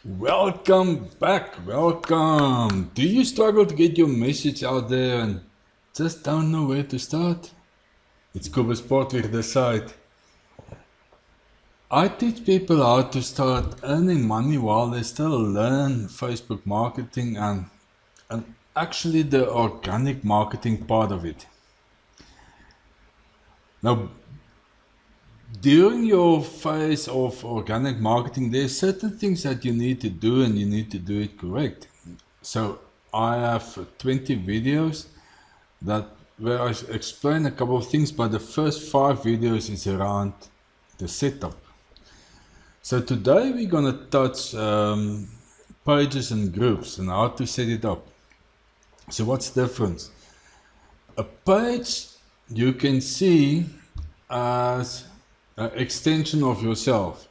Welcome back, welcome. Do you struggle to get your message out there and just don't know where to start? It's Kobus Potweg this side. I teach people how to start earning money while they still learn Facebook marketing and actually the organic marketing part of it. Now, during your phase of organic marketing, there's certain things that you need to do and you need to do it correct. So I have 20 videos where I explain a couple of things, but the first 5 videos is around the setup. So today we're gonna touch pages and groups and how to set it up. So what's the difference? A page you can see as an extension of yourself.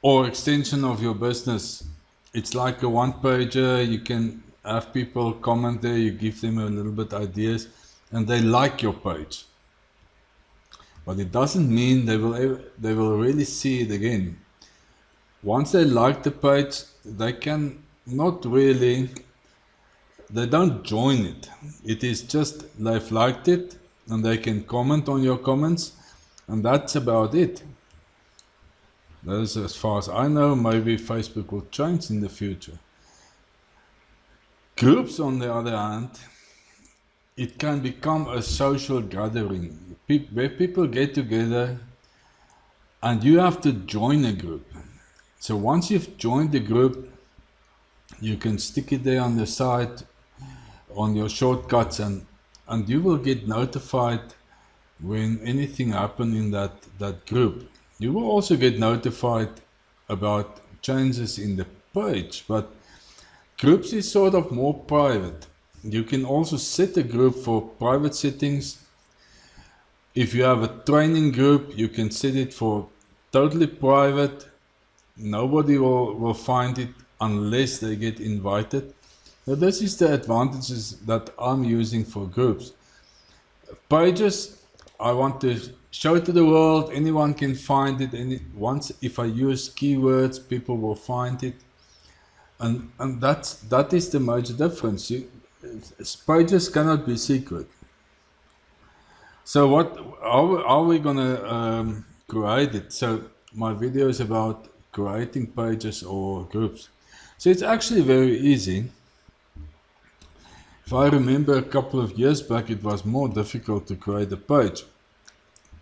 Or extension of your business. It's like a one-pager. You can have people comment there, you give them a little bit ideas, and they like your page. But it doesn't mean they will really see it again. Once they like the page, they can not really, they don't join it. It is just they've liked it, and they can comment on your comments, and that's about it. That is as far as I know. Maybe Facebook will change in the future. Groups, on the other hand, it can become a social gathering where people get together and you have to join a group. So once you've joined the group, you can stick it there on the side on your shortcuts and you will get notified when anything happens in that group. You will also get notified about changes in the page, but groups is sort of more private. You can also set a group for private settings. If you have a training group, you can set it for totally private. Nobody will find it unless they get invited. Now this is the advantages that I'm using for groups. Pages, I want to show to the world. Anyone can find it. If I use keywords, people will find it. And that is the major difference. Pages cannot be secret. So how are we gonna create it? So my video is about creating pages or groups. So it's actually very easy. If I remember a couple of years back, it was more difficult to create a page.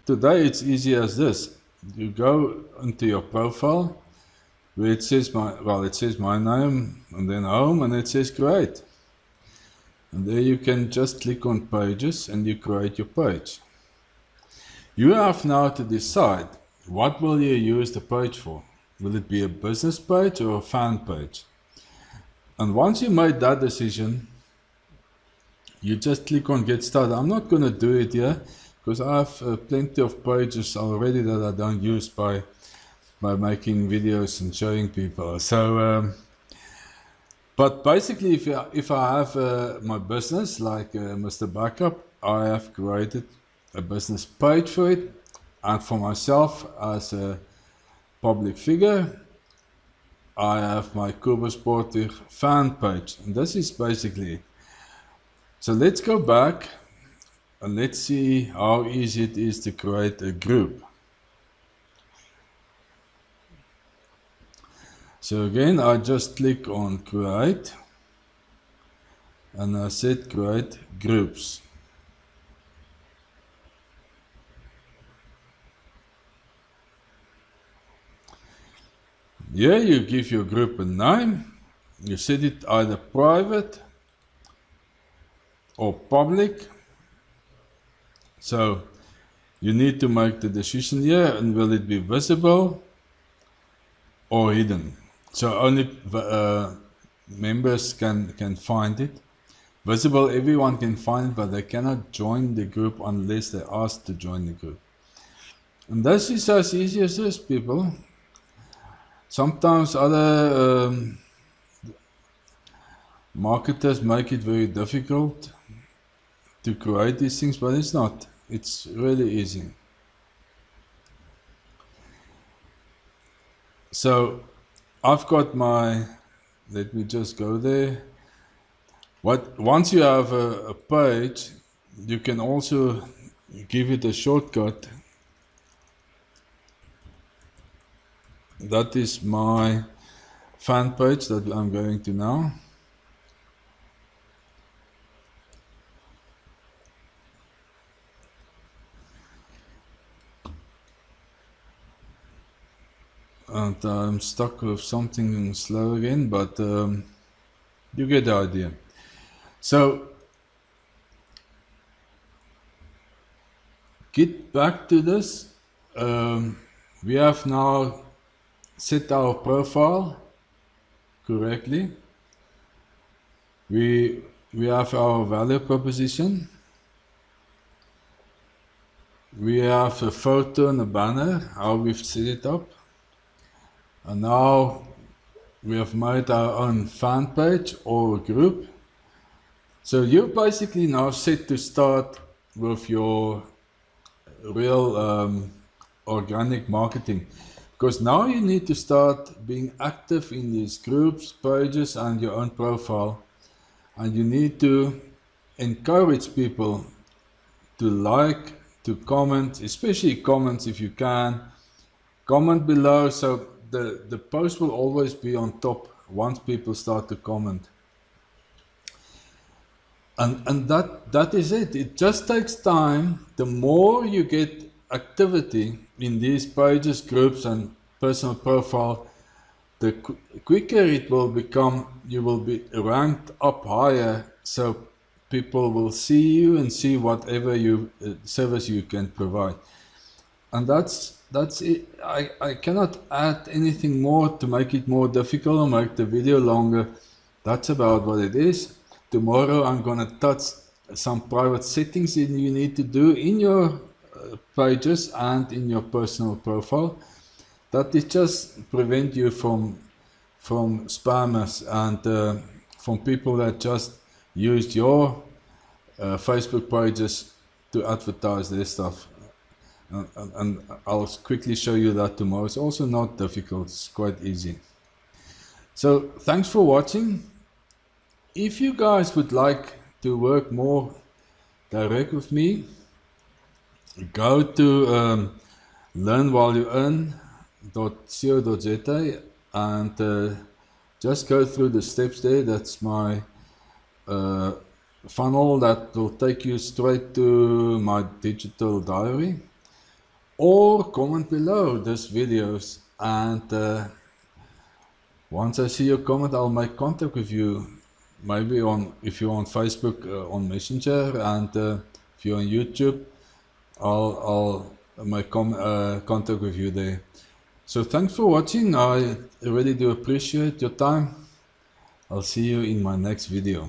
Today it's easy as this. You go into your profile where it says my name and then home, and it says create. And there you can just click on pages and you create your page. You have now to decide what will you use the page for. Will it be a business page or a fan page? And once you made that decision, you just click on get started. I'm not going to do it here because I have plenty of pages already that I don't use by making videos and showing people. So, but basically, if I have my business like Mr. Backup, I have created a business page for it, and for myself as a public figure, I have my Kobus Potweg fan page, and this is basically it. So let's go back and let's see how easy it is to create a group. So again, I just click on create and I said create groups. Here you give your group a name. You set it either private or public. So you need to make the decision here, and will it be visible or hidden? So only members can find it. Visible, everyone can find it, but they cannot join the group unless they're asked to join the group. And this is as easy as this, people. Sometimes other marketers make it very difficult to create these things, but it's not. It's really easy. So I've got my, let me just go there. Once you have a page, you can also give it a shortcut. That is my fan page that I'm going to now. And I'm stuck with something slow again, but you get the idea. So get back to this. We have now set our profile correctly. We have our value proposition. We have a photo and a banner, how we've set it up. And now we have made our own fan page or group. So you're basically now set to start with your real organic marketing, because now you need to start being active in these groups, pages, and your own profile, and you need to encourage people to like, to comment, especially comments if you can. Comment below, so the post will always be on top once people start to comment. And that is it. It just takes time. The more you get activity in these pages, groups, and personal profile, the quicker it will become. You will be ranked up higher, so people will see you and see whatever you service you can provide. And that's it. I cannot add anything more to make it more difficult or make the video longer. That's about what it is. Tomorrow I'm gonna touch some private settings that you need to do in your pages and in your personal profile. That is just prevent you from spammers and from people that just use your Facebook pages to advertise their stuff. And I'll quickly show you that tomorrow. It's also not difficult, it's quite easy. So thanks for watching. If you guys would like to work more direct with me, go to learnwhileyouearn.co.za and just go through the steps there. That's my funnel that will take you straight to my digital diary. Or comment below this videos, and once I see your comment, I'll make contact with you. Maybe if you're on Facebook, on Messenger, and if you're on YouTube, I'll make contact with you there. So thanks for watching. I really do appreciate your time. I'll see you in my next video.